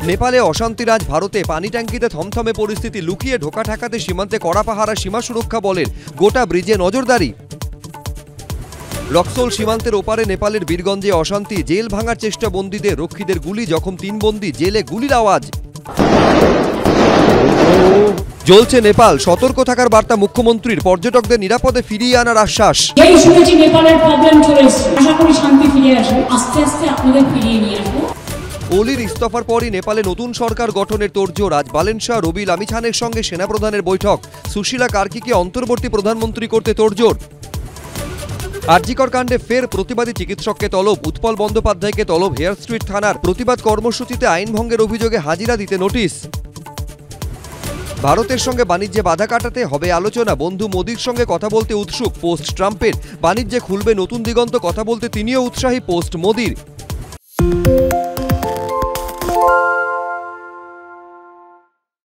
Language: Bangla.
নেপালে অশান্তিরাজ, ভারতে পানি ট্যাঙ্কিতে থমথমে পরিস্থিতি, লুকিয়ে ঢোকা ঠেকাতে সীমান্তে কড়া পাহারা, সীমা সুরক্ষা বলের গোটা ব্রিজে নজরদারি। রক্সোল সীমান্তের ওপারে নেপালের বীরগঞ্জে অশান্তি, জেল ভাঙার চেষ্টা বন্দীদের, রক্ষীদের গুলি, জখম 3 বন্দী, জেলে গুলির আওয়াজ। জ্বলছে নেপাল, সতর্ক থাকার বার্তা মুখ্যমন্ত্রীর, পর্যটকদের নিরাপদে ফিরিয়ে আনার আশ্বাস। এই শুনেছি নেপালের প্রবলেম চলে এসেছে, আশা করি শান্তি ফিরে আসবে, আস্তে আস্তে আপনাদের ফিরিয়ে নিয়ে আসবো। ওলির ইস্তফার পরই নেপালে নতুন সরকার গঠনের তোড়জোড়। আজ বালেনশাহ রবি লামিছানের সঙ্গে সেনাপ্রধানের বৈঠক, সুশীলা কার্কিকে অন্তর্বর্তী প্রধানমন্ত্রী করতে তোড়জোড়। আরজিকর কাণ্ডে ফের প্রতিবাদী চিকিৎসককে তলব, উৎপল বন্দ্যোপাধ্যায়কে তলব হেয়ার স্ট্রিট থানার। প্রতিবাদ কর্মসূচিতে আইন ভঙ্গের অভিযোগে হাজিরা দিতে নোটিশ। ভারতের সঙ্গে বাণিজ্যে বাধা কাটাতে হবে আলোচনা, বন্ধু মোদির সঙ্গে কথা বলতে উৎসুক পোস্ট ট্রাম্পের। বাণিজ্যে খুলবে নতুন দিগন্ত, কথা বলতে তিনিও উৎসাহী পোস্ট মোদির।